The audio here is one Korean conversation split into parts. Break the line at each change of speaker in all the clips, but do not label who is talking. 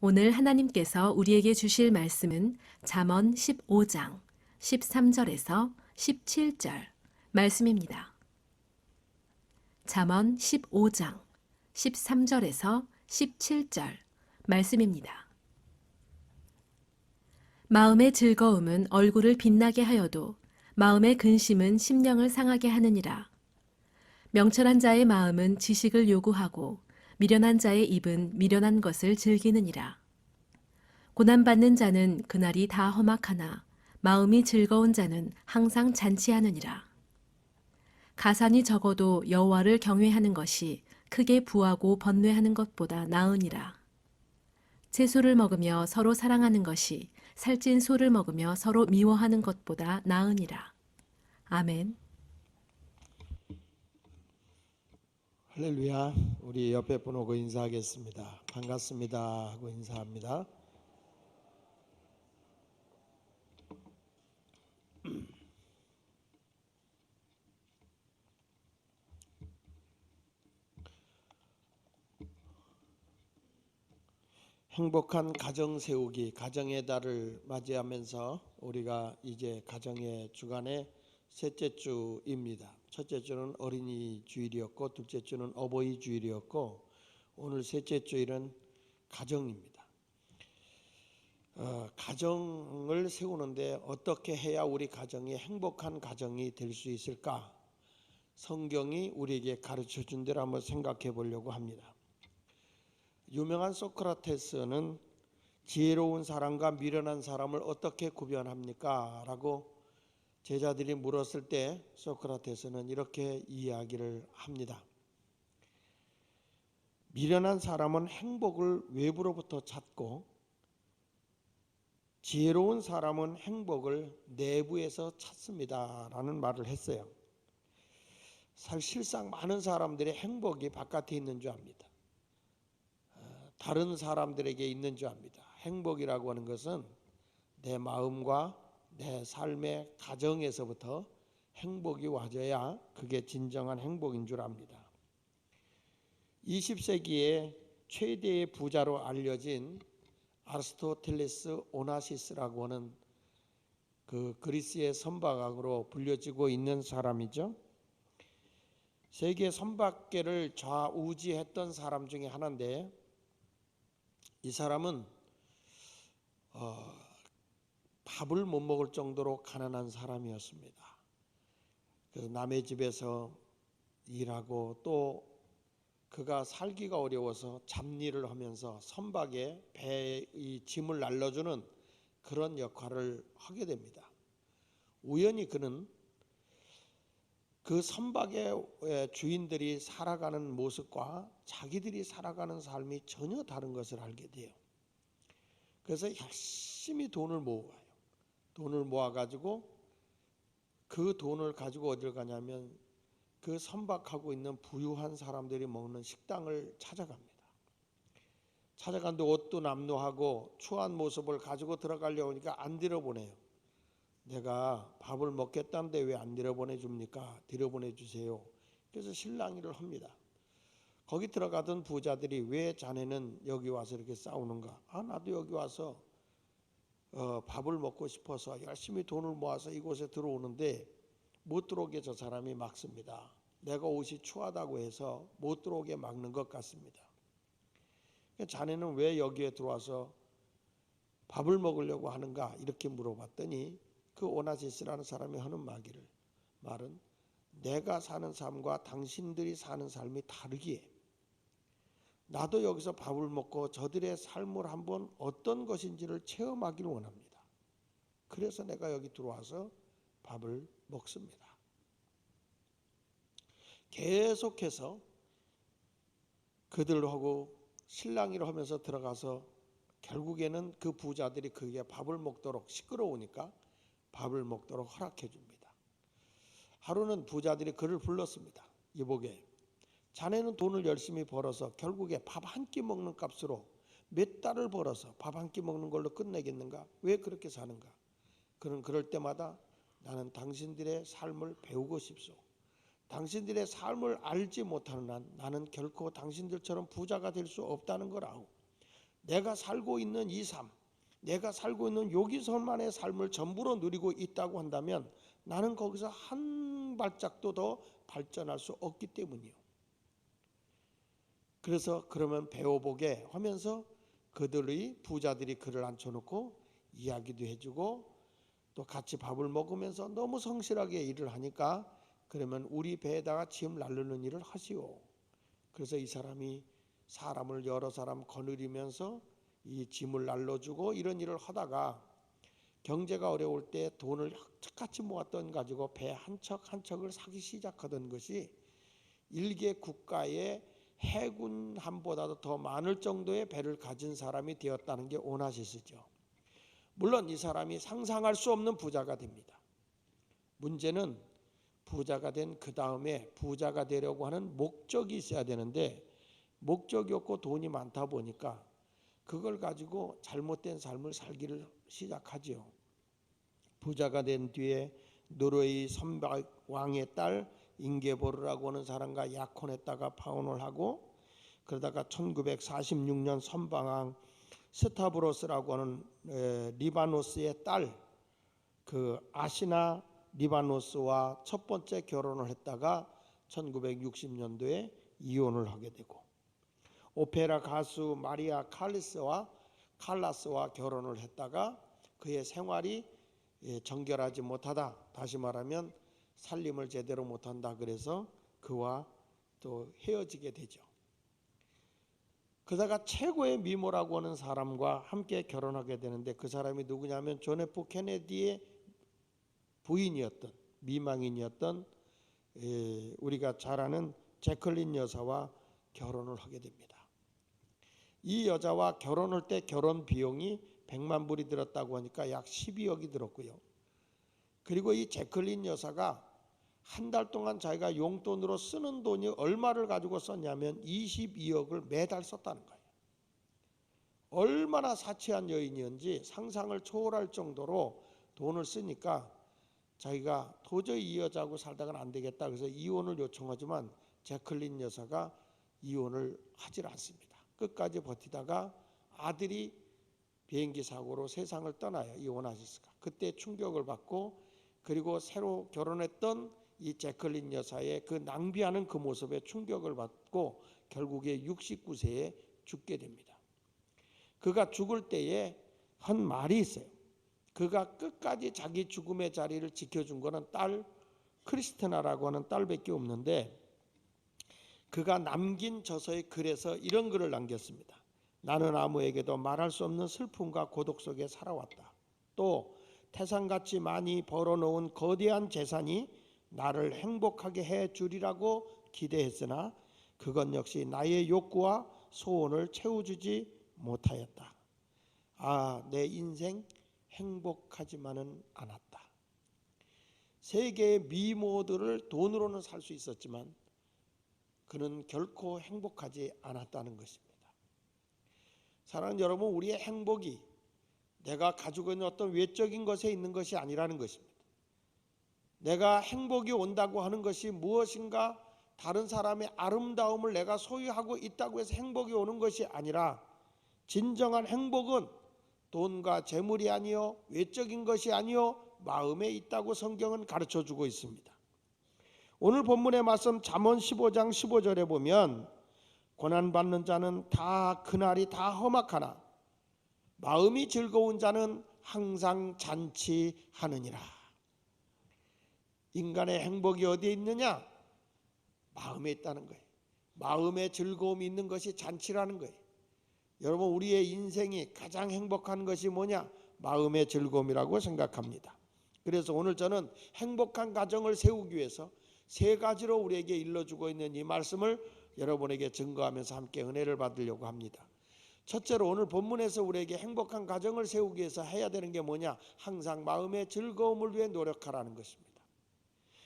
오늘 하나님께서 우리에게 주실 말씀은 잠언 15장 13절에서 17절 말씀입니다. 잠언 15장 13절에서 17절 말씀입니다. 마음의 즐거움은 얼굴을 빛나게 하여도 마음의 근심은 심령을 상하게 하느니라. 명철한 자의 마음은 지식을 요구하고 미련한 자의 입은 미련한 것을 즐기느니라. 고난받는 자는 그날이 다 험악하나 마음이 즐거운 자는 항상 잔치하느니라. 가산이 적어도 여호와를 경외하는 것이 크게 부하고 번뇌하는 것보다 나으니라. 채소를 먹으며 서로 사랑하는 것이 살찐 소를 먹으며 서로 미워하는 것보다 나으니라. 아멘.
할렐루야. 우리 옆에 분 오고 인사하겠습니다. 반갑습니다 하고 인사합니다. 행복한 가정 세우기, 가정의 달을 맞이하면서 우리가 이제 가정의 주간의 셋째 주입니다. 첫째 주는 어린이 주일이었고 둘째 주는 어버이 주일이었고 오늘 셋째 주일은 가정입니다. 가정을 세우는데 어떻게 해야 우리 가정이 행복한 가정이 될 수 있을까? 성경이 우리에게 가르쳐 준 대로 한번 생각해 보려고 합니다. 유명한 소크라테스는 지혜로운 사람과 미련한 사람을 어떻게 구별합니까? 라고 제자들이 물었을 때 소크라테스는 이렇게 이야기를 합니다. 미련한 사람은 행복을 외부로부터 찾고 지혜로운 사람은 행복을 내부에서 찾습니다 라는 말을 했어요. 사실상 많은 사람들의 행복이 바깥에 있는 줄 압니다. 다른 사람들에게 있는 줄 압니다. 행복이라고 하는 것은 내 마음과 내 삶의 가정에서부터 행복이 와줘야 그게 진정한 행복인 줄 압니다. 20세기의 최대의 부자로 알려진 아리스토텔레스 오나시스라고 하는 그 그리스의 선박학으로 불려지고 있는 사람이죠. 세계 선박계를 좌우지했던 사람 중에 하나인데 이 사람은 밥을 못 먹을 정도로 가난한 사람이었습니다. 그래서 남의 집에서 일하고 또 그가 살기가 어려워서 잡일을 하면서 선박에 배의 짐을 날려주는 그런 역할을 하게 됩니다. 우연히 그는 그 선박의 주인들이 살아가는 모습과 자기들이 살아가는 삶이 전혀 다른 것을 알게 돼요. 그래서 열심히 돈을 모아요. 돈을 모아가지고 그 돈을 가지고 어딜 가냐면 그 선박하고 있는 부유한 사람들이 먹는 식당을 찾아갑니다. 찾아갔는데 옷도 남루하고 추한 모습을 가지고 들어가려고 하니까 안 들여보내요. 내가 밥을 먹겠다는데 왜 안 들여보내줍니까? 들여보내주세요. 그래서 실랑이를 합니다. 거기 들어가던 부자들이 왜 자네는 여기 와서 이렇게 싸우는가? 나도 여기 와서 밥을 먹고 싶어서 열심히 돈을 모아서 이곳에 들어오는데 못 들어오게 저 사람이 막습니다. 내가 옷이 추하다고 해서 못 들어오게 막는 것 같습니다. 자네는 왜 여기에 들어와서 밥을 먹으려고 하는가? 이렇게 물어봤더니 그 오나시스라는 사람이 하는 말은 내가 사는 삶과 당신들이 사는 삶이 다르기에 나도 여기서 밥을 먹고 저들의 삶을 한번 어떤 것인지를 체험하기를 원합니다. 그래서 내가 여기 들어와서 밥을 먹습니다. 계속해서 그들하고 실랑이를 하면서 들어가서 결국에는 그 부자들이 그게 밥을 먹도록 시끄러우니까 밥을 먹도록 허락해 줍니다. 하루는 부자들이 그를 불렀습니다. 이보게 자네는 돈을 열심히 벌어서 결국에 밥 한 끼 먹는 값으로 몇 달을 벌어서 밥 한 끼 먹는 걸로 끝내겠는가? 왜 그렇게 사는가? 그는 그럴 때마다 나는 당신들의 삶을 배우고 싶소. 당신들의 삶을 알지 못하는 한 나는 결코 당신들처럼 부자가 될 수 없다는 걸 아오. 내가 살고 있는 이 삶, 내가 살고 있는 여기서만의 삶을 전부로 누리고 있다고 한다면 나는 거기서 한 발짝도 더 발전할 수 없기 때문이요. 그래서 그러면 배워보게 하면서 그들의 부자들이 그를 앉혀놓고 이야기도 해주고 또 같이 밥을 먹으면서 너무 성실하게 일을 하니까 그러면 우리 배에다가 짐 나르는 일을 하시오. 그래서 이 사람이 사람을 여러 사람 거느리면서 이 짐을 날려주고 이런 일을 하다가 경제가 어려울 때 돈을 흑착같이 모았던 가지고 배 한 척 한 척을 사기 시작하던 것이 일개 국가의 해군함보다도 더 많을 정도의 배를 가진 사람이 되었다는 게 오나시스죠. 물론 이 사람이 상상할 수 없는 부자가 됩니다. 문제는 부자가 된 그 다음에 부자가 되려고 하는 목적이 있어야 되는데 목적이 없고 돈이 많다 보니까 그걸 가지고 잘못된 삶을 살기를 시작하지요. 부자가 된 뒤에 노르웨이 선박 왕의 딸 잉게보르라고 하는 사람과 약혼했다가 파혼을 하고 그러다가 1946년 선방왕 스타브로스라고 하는 리바노스의 딸 그 아시나 리바노스와 첫 번째 결혼을 했다가 1960년도에 이혼을 하게 되고 오페라 가수 마리아 칼라스와 결혼을 했다가 그의 생활이 정결하지 못하다, 다시 말하면 살림을 제대로 못한다 그래서 그와 또 헤어지게 되죠. 그러다가 최고의 미모라고 하는 사람과 함께 결혼하게 되는데 그 사람이 누구냐면 존 F 케네디의 부인이었던 미망인이었던 우리가 잘 아는 제클린 여사와 결혼을 하게 됩니다. 이 여자와 결혼할 때 결혼 비용이 100만 불이 들었다고 하니까 약 12억이 들었고요. 그리고 이 제클린 여사가 한 달 동안 자기가 용돈으로 쓰는 돈이 얼마를 가지고 썼냐면 22억을 매달 썼다는 거예요. 얼마나 사치한 여인이었는지 상상을 초월할 정도로 돈을 쓰니까 자기가 도저히 이 여자하고 살다가는 안 되겠다 그래서 이혼을 요청하지만 제클린 여사가 이혼을 하질 않습니다. 끝까지 버티다가 아들이 비행기 사고로 세상을 떠나요. 이 오나시스가. 그때 충격을 받고 그리고 새로 결혼했던 이 제클린 여사의 그 낭비하는 그 모습에 충격을 받고 결국에 69세에 죽게 됩니다. 그가 죽을 때에 한 말이 있어요. 그가 끝까지 자기 죽음의 자리를 지켜준 거는 딸 크리스티나라고 하는 딸밖에 없는데 그가 남긴 저서의 글에서 이런 글을 남겼습니다. 나는 아무에게도 말할 수 없는 슬픔과 고독 속에 살아왔다. 또 태산같이 많이 벌어놓은 거대한 재산이 나를 행복하게 해주리라고 기대했으나 그건 역시 나의 욕구와 소원을 채워주지 못하였다. 아, 내 인생 행복하지만은 않았다. 세계의 미모들을 돈으로는 살 수 있었지만 그는 결코 행복하지 않았다는 것입니다. 사랑하는 여러분, 우리의 행복이 내가 가지고 있는 어떤 외적인 것에 있는 것이 아니라는 것입니다. 내가 행복이 온다고 하는 것이 무엇인가 다른 사람의 아름다움을 내가 소유하고 있다고 해서 행복이 오는 것이 아니라 진정한 행복은 돈과 재물이 아니요 외적인 것이 아니요 마음에 있다고 성경은 가르쳐주고 있습니다. 오늘 본문의 말씀 잠언 15장 15절에 보면 고난받는 자는 다 그날이 다 험악하나 마음이 즐거운 자는 항상 잔치하느니라. 인간의 행복이 어디에 있느냐? 마음에 있다는 거예요. 마음에 즐거움이 있는 것이 잔치라는 거예요. 여러분, 우리의 인생이 가장 행복한 것이 뭐냐? 마음의 즐거움이라고 생각합니다. 그래서 오늘 저는 행복한 가정을 세우기 위해서 세 가지로 우리에게 일러주고 있는 이 말씀을 여러분에게 증거하면서 함께 은혜를 받으려고 합니다. 첫째로 오늘 본문에서 우리에게 행복한 가정을 세우기 위해서 해야 되는 게 뭐냐? 항상 마음의 즐거움을 위해 노력하라는 것입니다.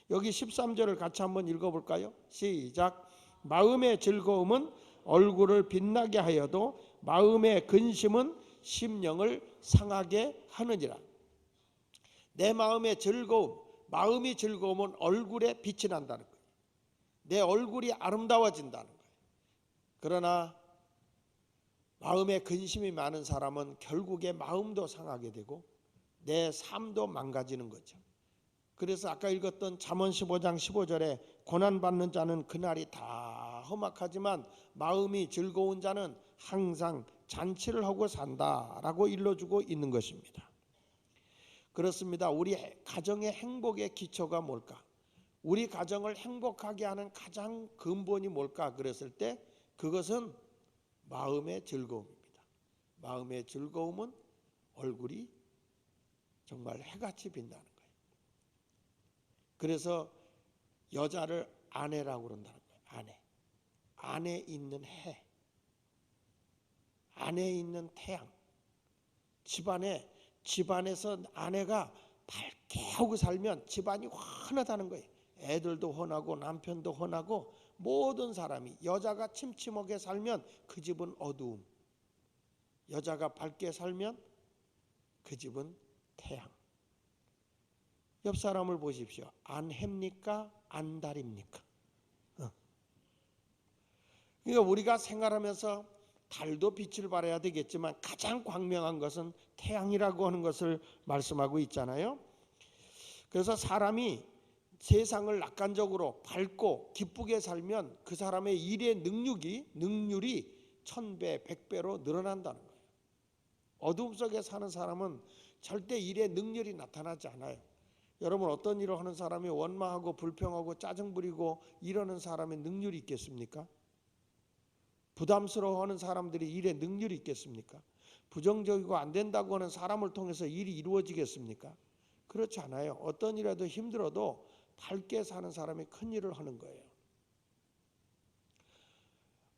여기 13절을 같이 한번 읽어볼까요? 시작. 마음의 즐거움은 얼굴을 빛나게 하여도 마음의 근심은 심령을 상하게 하느니라. 내 마음의 즐거움, 마음이 즐거우면 얼굴에 빛이 난다는 거예요. 내 얼굴이 아름다워진다는 거예요. 그러나 마음에 근심이 많은 사람은 결국에 마음도 상하게 되고 내 삶도 망가지는 거죠. 그래서 아까 읽었던 잠언 15장 15절에 고난받는 자는 그날이 다 험악하지만 마음이 즐거운 자는 항상 잔치를 하고 산다라고 일러주고 있는 것입니다. 그렇습니다. 우리 가정의 행복의 기초가 뭘까? 우리 가정을 행복하게 하는 가장 근본이 뭘까? 그랬을 때 그것은 마음의 즐거움입니다. 마음의 즐거움은 얼굴이 정말 해같이 빛나는 거예요. 그래서 여자를 아내라고 그런다는 거예요. 아내. 안에 있는 해. 안에 있는 태양. 집안에서 아내가 밝게 하고 살면 집안이 환하다는 거예요. 애들도 환하고 남편도 환하고 모든 사람이 여자가 침침하게 살면 그 집은 어두움. 여자가 밝게 살면 그 집은 태양. 옆 사람을 보십시오. 안해입니까? 안달입니까? 그러니까 우리가 생활하면서 달도 빛을 발해야 되겠지만 가장 광명한 것은 태양이라고 하는 것을 말씀하고 있잖아요. 그래서 사람이 세상을 낙관적으로 밝고 기쁘게 살면 그 사람의 일의 능률이 1000배, 100배로 늘어난다는 거예요. 어둠 속에 사는 사람은 절대 일의 능률이 나타나지 않아요. 여러분, 어떤 일을 하는 사람이 원망하고 불평하고 짜증 부리고 이러는 사람의 능률이 있겠습니까? 부담스러워하는 사람들이 일에 능률이 있겠습니까? 부정적이고 안 된다고 하는 사람을 통해서 일이 이루어지겠습니까? 그렇지 않아요. 어떤 일이라도 힘들어도 밝게 사는 사람이 큰 일을 하는 거예요.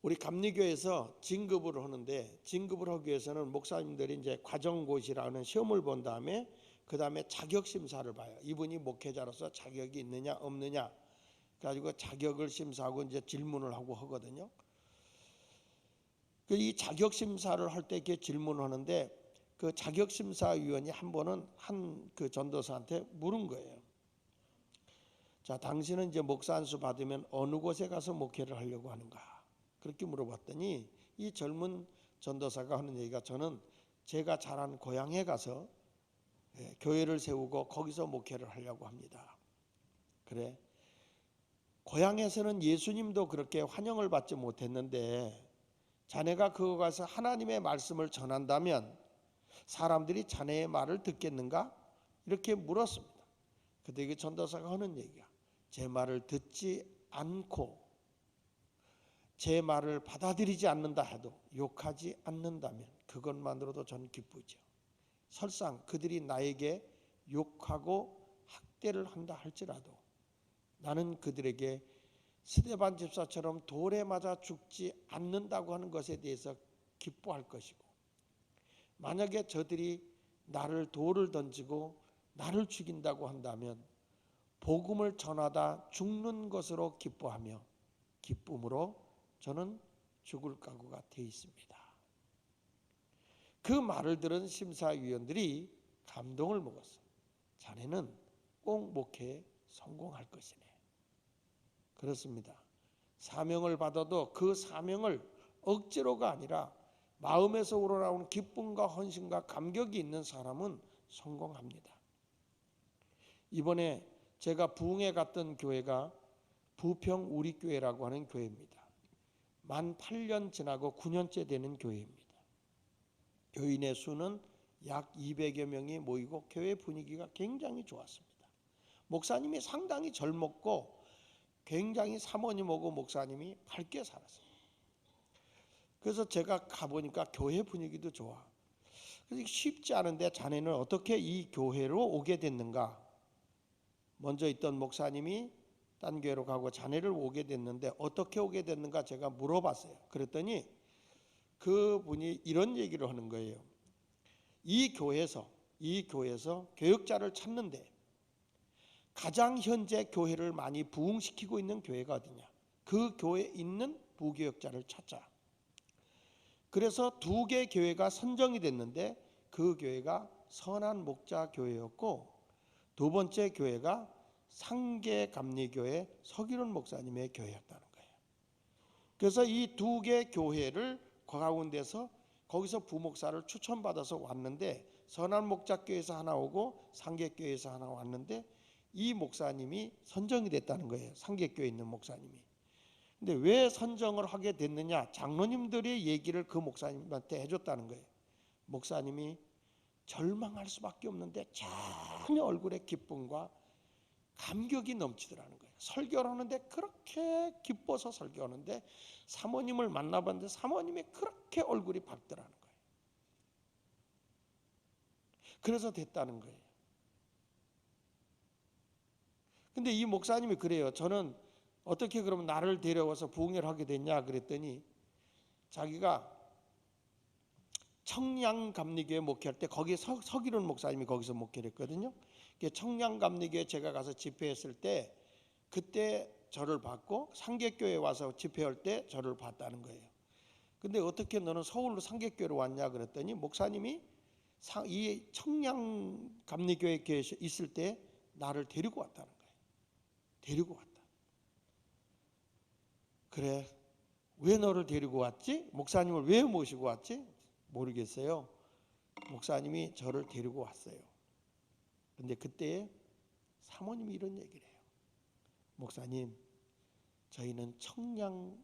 우리 감리교에서 진급을 하는데, 진급을 하기 위해서는 목사님들이 이제 과정고시라는 시험을 본 다음에 그 다음에 자격 심사를 봐요. 이분이 목회자로서 자격이 있느냐 없느냐. 그래가지고 자격을 심사하고 이제 질문을 하고 하거든요. 이 자격 심사를 할 때 이렇게 질문하는데 그 자격 심사위원이 한 번은 한 그 전도사한테 물은 거예요. 자, 당신은 이제 목사 안수 받으면 어느 곳에 가서 목회를 하려고 하는가? 그렇게 물어봤더니 이 젊은 전도사가 하는 얘기가, 저는 제가 자란 고향에 가서 교회를 세우고 거기서 목회를 하려고 합니다. 그래, 고향에서는 예수님도 그렇게 환영을 받지 못했는데 자네가 그거 가서 하나님의 말씀을 전한다면 사람들이 자네의 말을 듣겠는가? 이렇게 물었습니다. 그때 그 전도사가 하는 얘기가, 제 말을 듣지 않고 제 말을 받아들이지 않는다 해도, 욕하지 않는다면 그것만으로도 전 기쁘죠. 설상 그들이 나에게 욕하고 학대를 한다 할지라도 나는 그들에게 스데반 집사처럼 돌에 맞아 죽지 않는다고 하는 것에 대해서 기뻐할 것이고, 만약에 저들이 나를 돌을 던지고 나를 죽인다고 한다면 복음을 전하다 죽는 것으로 기뻐하며 기쁨으로 저는 죽을 각오가 되어 있습니다. 그 말을 들은 심사위원들이 감동을 먹었어. 자네는 꼭 목회에 성공할 것이네. 그렇습니다. 사명을 받아도 그 사명을 억지로가 아니라 마음에서 우러나오는 기쁨과 헌신과 감격이 있는 사람은 성공합니다. 이번에 제가 부흥에 갔던 교회가 부평 우리교회라고 하는 교회입니다. 만 8년 지나고 9년째 되는 교회입니다. 교인의 수는 약 200여 명이 모이고 교회 분위기가 굉장히 좋았습니다. 목사님이 상당히 젊었고 굉장히 사모님하고 목사님이 밝게 살았어요. 그래서 제가 가보니까 교회 분위기도 좋아. 그래서 쉽지 않은데 자네는 어떻게 이 교회로 오게 됐는가? 먼저 있던 목사님이 딴 교회로 가고 자네를 오게 됐는데 어떻게 오게 됐는가 제가 물어봤어요. 그랬더니 그분이 이런 얘기를 하는 거예요. 이 교회에서 교역자를 찾는데 가장 현재 교회를 많이 부흥시키고 있는 교회가 어디냐? 그 교회에 있는 부교역자를 찾자. 그래서 2개 교회가 선정이 됐는데 그 교회가 선한 목자 교회였고, 2번째 교회가 상계감리교회 서기론 목사님의 교회였다는 거예요. 그래서 이 2개 교회를 가운데서 거기서 부목사를 추천받아서 왔는데 선한목자교회에서 하나 오고 상계교회에서 하나 왔는데 이 목사님이 선정이 됐다는 거예요. 상계교회에 있는 목사님이. 근데 왜 선정을 하게 됐느냐? 장로님들의 얘기를 그 목사님한테 해줬다는 거예요. 목사님이 절망할 수밖에 없는데 전혀 얼굴에 기쁨과 감격이 넘치더라는 거예요. 설교를 하는데 그렇게 기뻐서 설교하는데 사모님을 만나봤는데 사모님이 그렇게 얼굴이 밝더라는 거예요. 그래서 됐다는 거예요. 근데 이 목사님이 그래요. 저는 어떻게 그러면 나를 데려와서 부흥회를 하게 됐냐 그랬더니 자기가 청량감리교회 목회할 때 거기 서기론 목사님이 거기서 목회를 했거든요. 청량감리교회 제가 가서 집회했을 때 그때 저를 봤고 상계교회에 와서 집회할 때 저를 봤다는 거예요. 근데 어떻게 너는 서울로 상계교회로 왔냐 그랬더니 목사님이 이 청량감리교회에 있을 때 나를 데리고 왔다는 거예요. 데리고 왔다. 그래, 왜 너를 데리고 왔지? 목사님을 왜 모시고 왔지? 모르겠어요. 목사님이 저를 데리고 왔어요. 근데 그때 사모님이 이런 얘기를 해요. 목사님, 저희는 청량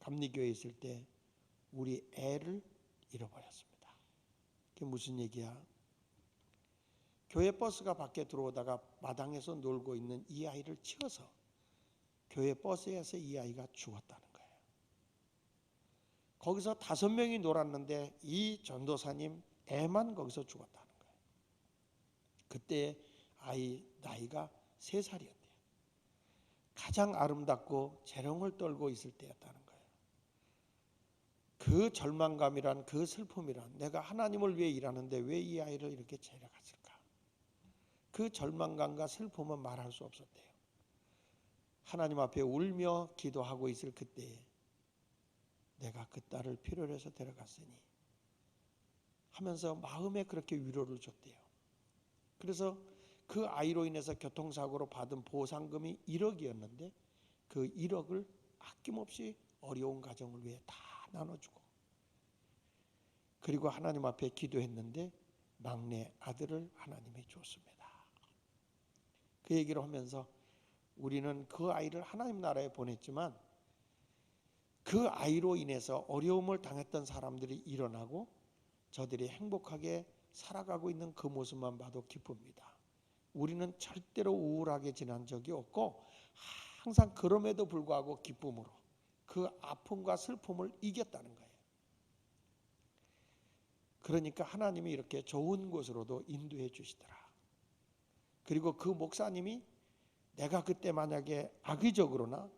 감리교회에 있을 때 우리 애를 잃어버렸습니다. 그게 무슨 얘기야? 교회 버스가 밖에 들어오다가 마당에서 놀고 있는 이 아이를 치어서 교회 버스에서 이 아이가 죽었다는 거예요. 거기서 5명이 놀았는데 이 전도사님 애만 거기서 죽었다는 거예요. 그때 아이 나이가 3살이었대요. 가장 아름답고 재롱을 떨고 있을 때였다는 거예요. 그 절망감이란 그 슬픔이란 내가 하나님을 위해 일하는데 왜 이 아이를 이렇게 데려갔을까? 그 절망감과 슬픔은 말할 수 없었대요. 하나님 앞에 울며 기도하고 있을 그때에 내가 그 딸을 필요로 해서 데려갔으니 하면서 마음에 그렇게 위로를 줬대요. 그래서 그 아이로 인해서 교통사고로 받은 보상금이 1억이었는데 그 1억을 아낌없이 어려운 가정을 위해 다 나눠주고 그리고 하나님 앞에 기도했는데 막내 아들을 하나님이 줬습니다. 그 얘기를 하면서 우리는 그 아이를 하나님 나라에 보냈지만 그 아이로 인해서 어려움을 당했던 사람들이 일어나고 저들이 행복하게 살아가고 있는 그 모습만 봐도 기쁩니다. 우리는 절대로 우울하게 지난 적이 없고 항상 그럼에도 불구하고 기쁨으로 그 아픔과 슬픔을 이겼다는 거예요. 그러니까 하나님이 이렇게 좋은 곳으로도 인도해 주시더라. 그리고 그 목사님이 내가 그때 만약에 악의적으로나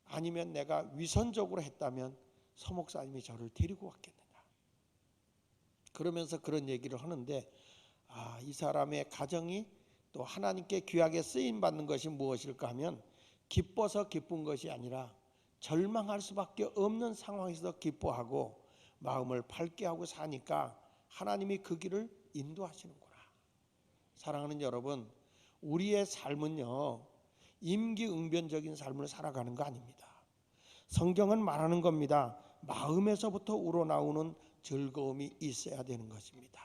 아니면 내가 위선적으로 했다면 서 목사님이 저를 데리고 왔겠느냐. 그러면서 그런 얘기를 하는데 이 사람의 가정이 또 하나님께 귀하게 쓰임받는 것이 무엇일까 하면 기뻐서 기쁜 것이 아니라 절망할 수밖에 없는 상황에서 기뻐하고 마음을 밝게 하고 사니까 하나님이 그 길을 인도하시는구나. 사랑하는 여러분, 우리의 삶은요 임기응변적인 삶을 살아가는 거 아닙니다. 성경은 말하는 겁니다. 마음에서부터 우러나오는 즐거움이 있어야 되는 것입니다.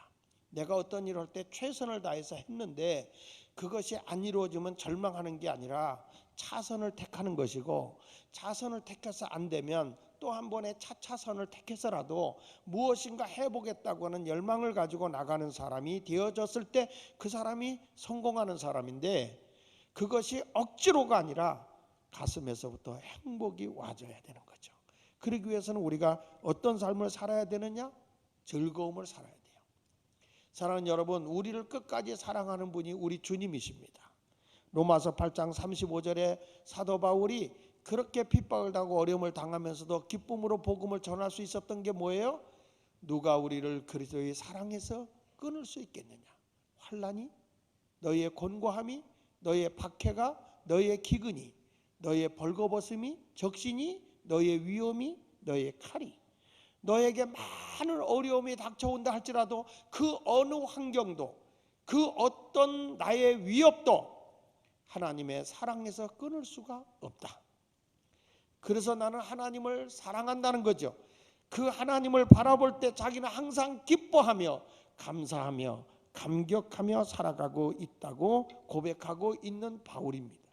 내가 어떤 일을 할 때 최선을 다해서 했는데 그것이 안 이루어지면 절망하는 게 아니라 차선을 택하는 것이고 차선을 택해서 안 되면 또 한 번의 차선을 택해서라도 무엇인가 해보겠다고 하는 열망을 가지고 나가는 사람이 되어졌을 때 그 사람이 성공하는 사람인데 그것이 억지로가 아니라 가슴에서부터 행복이 와줘야 되는 거죠. 그러기 위해서는 우리가 어떤 삶을 살아야 되느냐? 즐거움을 살아야 돼요. 사랑하는 여러분, 우리를 끝까지 사랑하는 분이 우리 주님이십니다. 로마서 8장 35절에 사도 바울이 그렇게 핍박을 당하고 어려움을 당하면서도 기쁨으로 복음을 전할 수 있었던 게 뭐예요? 누가 우리를 그리스도의 사랑에서 끊을 수 있겠느냐? 환난이, 너희의 곤고함이, 너희의 박해가, 너희의 기근이, 너희의 벌거벗음이, 적신이, 너희의 위험이, 너희의 칼이, 너에게 많은 어려움이 닥쳐온다 할지라도 그 어느 환경도 그 어떤 나의 위협도 하나님의 사랑에서 끊을 수가 없다. 그래서 나는 하나님을 사랑한다는 거죠. 그 하나님을 바라볼 때 자기는 항상 기뻐하며 감사하며 감격하며 살아가고 있다고 고백하고 있는 바울입니다.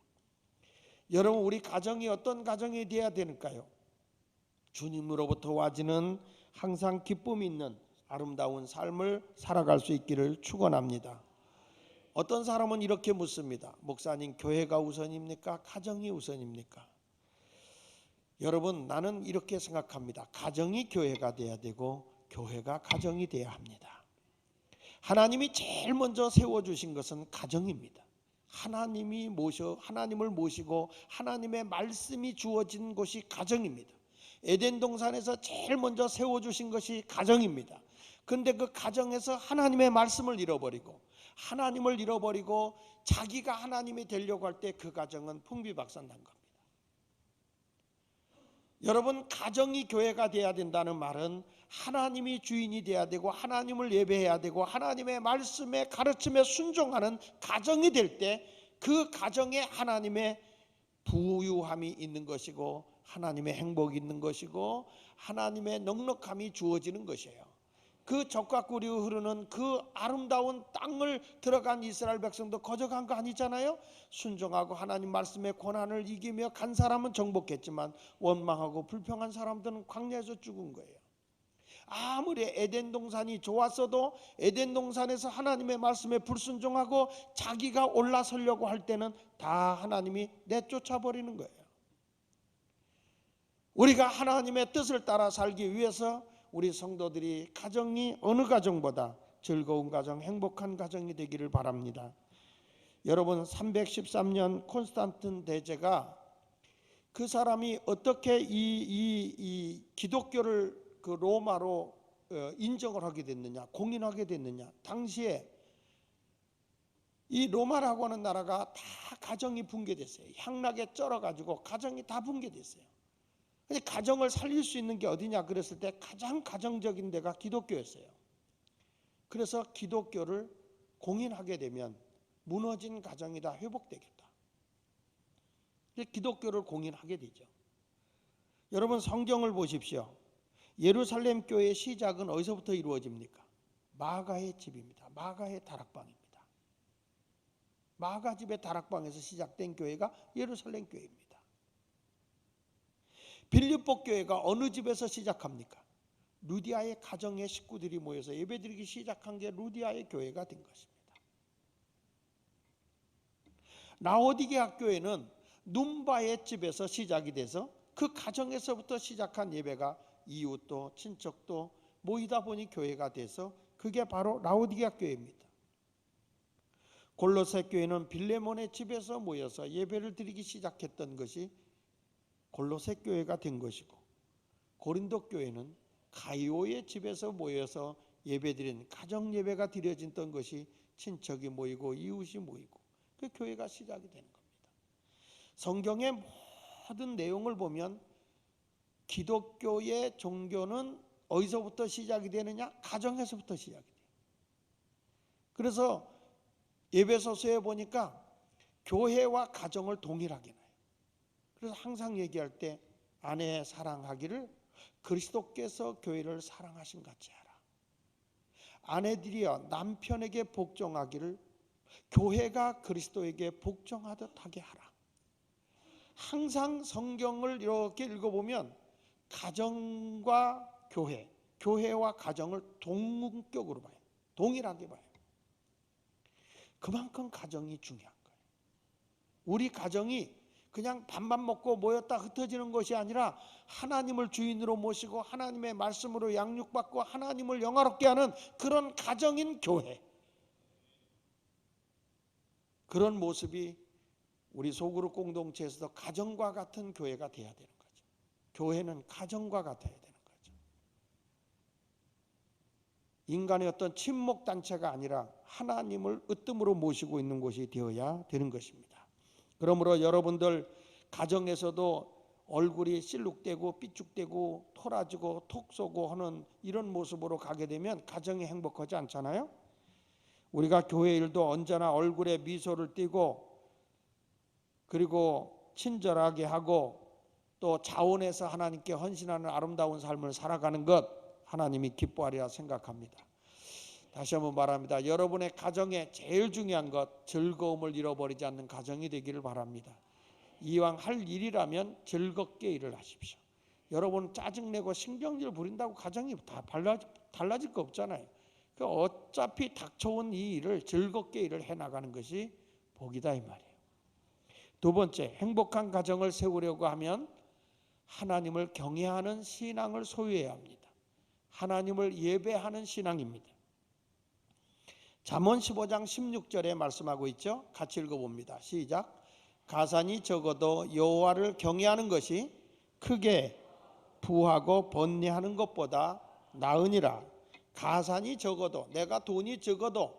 여러분, 우리 가정이 어떤 가정이 되어야 되는가요? 주님으로부터 와지는 항상 기쁨이 있는 아름다운 삶을 살아갈 수 있기를 축원합니다. 어떤 사람은 이렇게 묻습니다. 목사님, 교회가 우선입니까? 가정이 우선입니까? 여러분, 나는 이렇게 생각합니다. 가정이 교회가 돼야 되고 교회가 가정이 돼야 합니다. 하나님이 제일 먼저 세워주신 것은 가정입니다. 하나님을 모시고 하나님의 말씀이 주어진 곳이 가정입니다. 에덴 동산에서 제일 먼저 세워주신 것이 가정입니다. 그런데 그 가정에서 하나님의 말씀을 잃어버리고 하나님을 잃어버리고 자기가 하나님이 되려고 할 때 그 가정은 풍비박산난 겁니다. 여러분, 가정이 교회가 돼야 된다는 말은 하나님이 주인이 돼야 되고 하나님을 예배해야 되고 하나님의 말씀에 가르침에 순종하는 가정이 될 때 그 가정에 하나님의 부유함이 있는 것이고 하나님의 행복이 있는 것이고 하나님의 넉넉함이 주어지는 것이에요. 그 젖과 꿀이 흐르는 그 아름다운 땅을 들어간 이스라엘 백성도 거저간 거 아니잖아요. 순종하고 하나님 말씀의 고난을 이기며 간 사람은 정복했지만 원망하고 불평한 사람들은 광야에서 죽은 거예요. 아무리 에덴 동산이 좋았어도 에덴 동산에서 하나님의 말씀에 불순종하고 자기가 올라서려고 할 때는 다 하나님이 내쫓아 버리는 거예요. 우리가 하나님의 뜻을 따라 살기 위해서 우리 성도들이 가정이 어느 가정보다 즐거운 가정, 행복한 가정이 되기를 바랍니다. 여러분, 313년 콘스탄틴 대제가 그 사람이 어떻게 이 기독교를 그 로마로 인정을 하게 됐느냐, 공인하게 됐느냐. 당시에 이 로마라고 하는 나라가 다 가정이 붕괴됐어요. 향락에 쩔어가지고 가정이 다 붕괴됐어요. 근데 가정을 살릴 수 있는 게 어디냐 그랬을 때 가장 가정적인 데가 기독교였어요. 그래서 기독교를 공인하게 되면 무너진 가정이 다 회복되겠다. 기독교를 공인하게 되죠. 여러분, 성경을 보십시오. 예루살렘 교회의 시작은 어디서부터 이루어집니까? 마가의 집입니다. 마가의 다락방입니다. 마가 집의 다락방에서 시작된 교회가 예루살렘 교회입니다. 빌립보 교회가 어느 집에서 시작합니까? 루디아의 가정의 식구들이 모여서 예배드리기 시작한 게 루디아의 교회가 된 것입니다. 라오디게아 교회는 눈바의 집에서 시작이 돼서 그 가정에서부터 시작한 예배가 이웃도 친척도 모이다 보니 교회가 돼서 그게 바로 라오디게아 교회입니다. 골로새 교회는 빌레몬의 집에서 모여서 예배를 드리기 시작했던 것이 골로새 교회가 된 것이고, 고린도 교회는 가이오의 집에서 모여서 예배드린 가정 예배가 드려졌던 것이 친척이 모이고 이웃이 모이고 그 교회가 시작이 되는 겁니다. 성경의 모든 내용을 보면 기독교의 종교는 어디서부터 시작이 되느냐? 가정에서부터 시작이 돼요. 그래서 에베소서에 보니까 교회와 가정을 동일하게 놔요. 그래서 항상 얘기할 때 아내 사랑하기를 그리스도께서 교회를 사랑하신 같이 하라. 아내들이여 남편에게 복종하기를 교회가 그리스도에게 복종하듯 하게 하라. 항상 성경을 이렇게 읽어보면 가정과 교회, 교회와 가정을 동격으로 봐요. 동일하게 봐요. 그만큼 가정이 중요한 거예요. 우리 가정이 그냥 밥만 먹고 모였다 흩어지는 것이 아니라 하나님을 주인으로 모시고 하나님의 말씀으로 양육받고 하나님을 영화롭게 하는 그런 가정인 교회. 그런 모습이 우리 소그룹 공동체에서도 가정과 같은 교회가 돼야 되는 거죠. 교회는 가정과 같아야 되는 거죠. 인간의 어떤 친목 단체가 아니라 하나님을 으뜸으로 모시고 있는 곳이 되어야 되는 것입니다. 그러므로 여러분들 가정에서도 얼굴이 실룩되고 삐죽되고 토라지고 톡 쏘고 하는 이런 모습으로 가게 되면 가정이 행복하지 않잖아요. 우리가 교회 일도 언제나 얼굴에 미소를 띠고 그리고 친절하게 하고 또 자원해서 하나님께 헌신하는 아름다운 삶을 살아가는 것 하나님이 기뻐하리라 생각합니다. 다시 한번 말합니다. 여러분의 가정에 제일 중요한 것, 즐거움을 잃어버리지 않는 가정이 되기를 바랍니다. 이왕 할 일이라면 즐겁게 일을 하십시오. 여러분 짜증내고 신경질 부린다고 가정이 다 달라질 거 없잖아요. 어차피 닥쳐온 이 일을 즐겁게 일을 해나가는 것이 복이다 이 말이에요. 두 번째, 행복한 가정을 세우려고 하면 하나님을 경외하는 신앙을 소유해야 합니다. 하나님을 예배하는 신앙입니다. 잠언 15장 16절에 말씀하고 있죠. 같이 읽어봅니다. 시작. 가산이 적어도 여호와를 경외하는 것이 크게 부하고 번뇌하는 것보다 나으니라. 가산이 적어도, 내가 돈이 적어도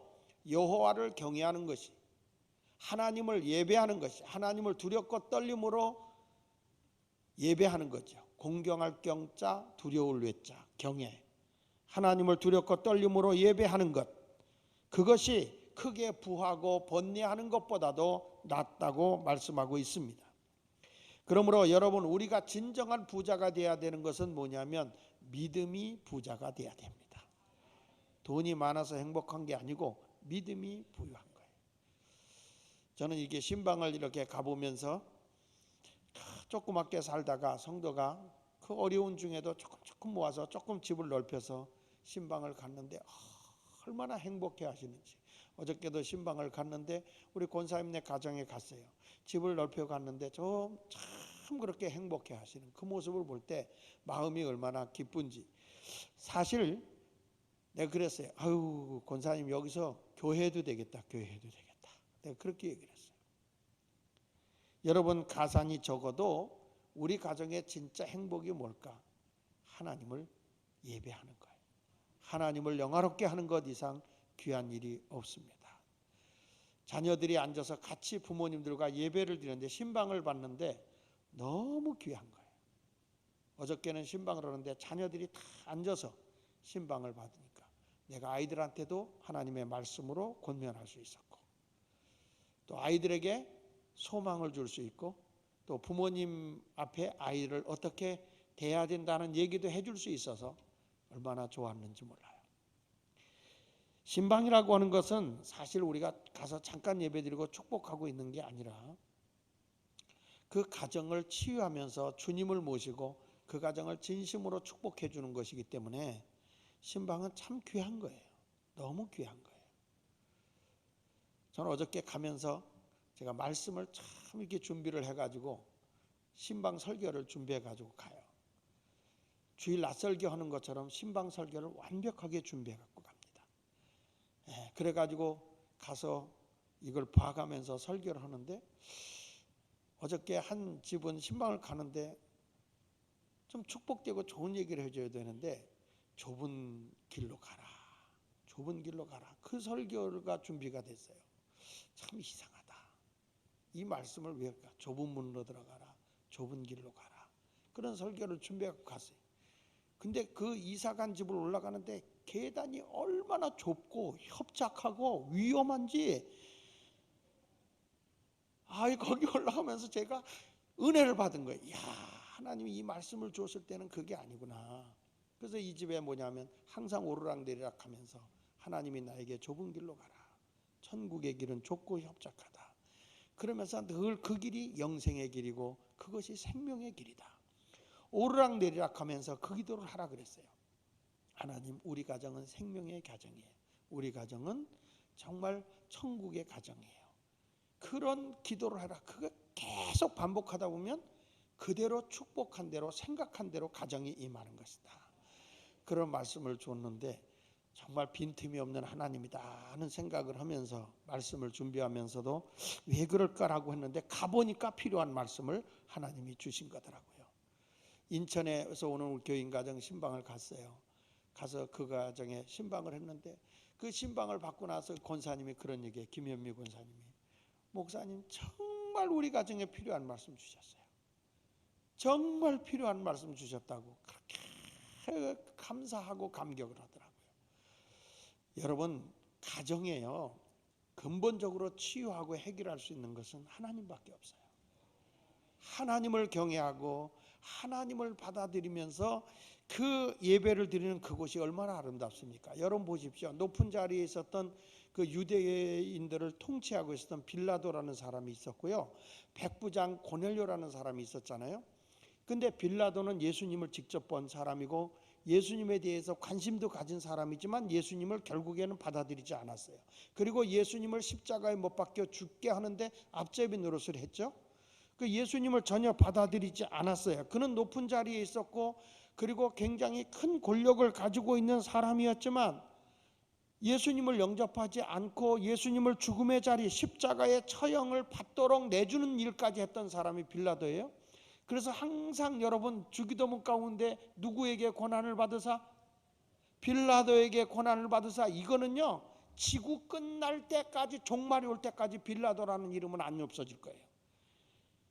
여호와를 경외하는 것이, 하나님을 예배하는 것이, 하나님을 두렵고 떨림으로 예배하는 거죠. 공경할 경자, 두려울 외자, 경외. 하나님을 두렵고 떨림으로 예배하는 것, 그것이 크게 부하고 번뇌하는 것보다도 낫다고 말씀하고 있습니다. 그러므로 여러분, 우리가 진정한 부자가 되어야 되는 것은 뭐냐면 믿음이 부자가 되어야 됩니다. 돈이 많아서 행복한 게 아니고 믿음이 부유한 거예요. 저는 이게 신방을 이렇게 가보면서 조그맣게 살다가 성도가 그 어려운 중에도 조금 모아서 조금 집을 넓혀서 신방을 갔는데 얼마나 행복해 하시는지. 어저께도 신방을 갔는데 우리 권사님네 가정에 갔어요. 집을 넓혀 갔는데 참 그렇게 행복해 하시는 그 모습을 볼 때 마음이 얼마나 기쁜지. 사실 내가 그랬어요. 아유, 권사님 여기서 교회해도 되겠다. 교회해도 되겠다. 내가 그렇게 얘기를 했어요. 여러분, 가산이 적어도 우리 가정의 진짜 행복이 뭘까? 하나님을 예배하는 거예요. 하나님을 영화롭게 하는 것 이상 귀한 일이 없습니다. 자녀들이 앉아서 같이 부모님들과 예배를 드리는데 신방을 받는데 너무 귀한 거예요. 어저께는 신방을 하는데 자녀들이 다 앉아서 신방을 받으니까 내가 아이들한테도 하나님의 말씀으로 권면할 수 있었고, 또 아이들에게 소망을 줄 수 있고, 또 부모님 앞에 아이를 어떻게 대해야 된다는 얘기도 해줄 수 있어서 얼마나 좋았는지 몰라요. 신방이라고 하는 것은 사실 우리가 가서 잠깐 예배드리고 축복하고 있는 게 아니라 그 가정을 치유하면서 주님을 모시고 그 가정을 진심으로 축복해 주는 것이기 때문에 신방은 참 귀한 거예요. 너무 귀한 거예요. 저는 어저께 가면서 제가 말씀을 참 이렇게 준비를 해가지고 신방 설교를 준비해가지고 가요. 주일 낮설교 하는 것처럼 신방 설교를 완벽하게 준비해갖고 갑니다. 그래가지고 가서 이걸 봐가면서 설교를 하는데 어저께 한 집은 신방을 가는데 좀 축복되고 좋은 얘기를 해줘야 되는데 좁은 길로 가라. 좁은 길로 가라. 그 설교가 준비가 됐어요. 참 이상하다. 이 말씀을 왜 할까? 좁은 문으로 들어가라. 좁은 길로 가라. 그런 설교를 준비하고 갔어요. 근데 그 이사간 집을 올라가는데 계단이 얼마나 좁고 협착하고 위험한지, 거기 올라가면서 제가 은혜를 받은 거예요. 이야, 하나님이 이 말씀을 줬을 때는 그게 아니구나. 그래서 이 집에 뭐냐면 항상 오르락내리락 하면서 하나님이 나에게 좁은 길로 가라. 천국의 길은 좁고 협착하다. 그러면서 늘 그 길이 영생의 길이고 그것이 생명의 길이다. 오르락내리락 하면서 그 기도를 하라 그랬어요. 하나님, 우리 가정은 생명의 가정이에요. 우리 가정은 정말 천국의 가정이에요. 그런 기도를 하라. 그거 계속 반복하다 보면 그대로 축복한 대로 생각한 대로 가정이 임하는 것이다. 그런 말씀을 줬는데 정말 빈틈이 없는 하나님이다 하는 생각을 하면서 말씀을 준비하면서도 왜 그럴까라고 했는데 가보니까 필요한 말씀을 하나님이 주신 거더라고요. 인천에서 오는 우리 교인 가정 신방을 갔어요. 가서 그 가정에 신방을 했는데 그 신방을 받고 나서 권사님이 그런 얘기해. 김현미 권사님이, 목사님 정말 우리 가정에 필요한 말씀 주셨어요. 정말 필요한 말씀 주셨다고 그렇게 감사하고 감격을 하더라고요. 여러분, 가정에요, 근본적으로 치유하고 해결할 수 있는 것은 하나님밖에 없어요. 하나님을 경외하고 하나님을 받아들이면서 그 예배를 드리는 그곳이 얼마나 아름답습니까? 여러분 보십시오. 높은 자리에 있었던 그 유대인들을 통치하고 있었던 빌라도라는 사람이 있었고요. 백부장 고넬료라는 사람이 있었잖아요. 근데 빌라도는 예수님을 직접 본 사람이고 예수님에 대해서 관심도 가진 사람이지만 예수님을 결국에는 받아들이지 않았어요. 그리고 예수님을 십자가에 못 박혀 죽게 하는데 앞제비 노릇을 했죠. 그 예수님을 전혀 받아들이지 않았어요. 그는 높은 자리에 있었고 그리고 굉장히 큰 권력을 가지고 있는 사람이었지만 예수님을 영접하지 않고 예수님을 죽음의 자리 십자가의 처형을 받도록 내주는 일까지 했던 사람이 빌라도예요. 그래서 항상 여러분 주기도문 가운데 누구에게 고난을 받으사? 빌라도에게 고난을 받으사. 이거는요 지구 끝날 때까지 종말이 올 때까지 빌라도라는 이름은 안 없어질 거예요.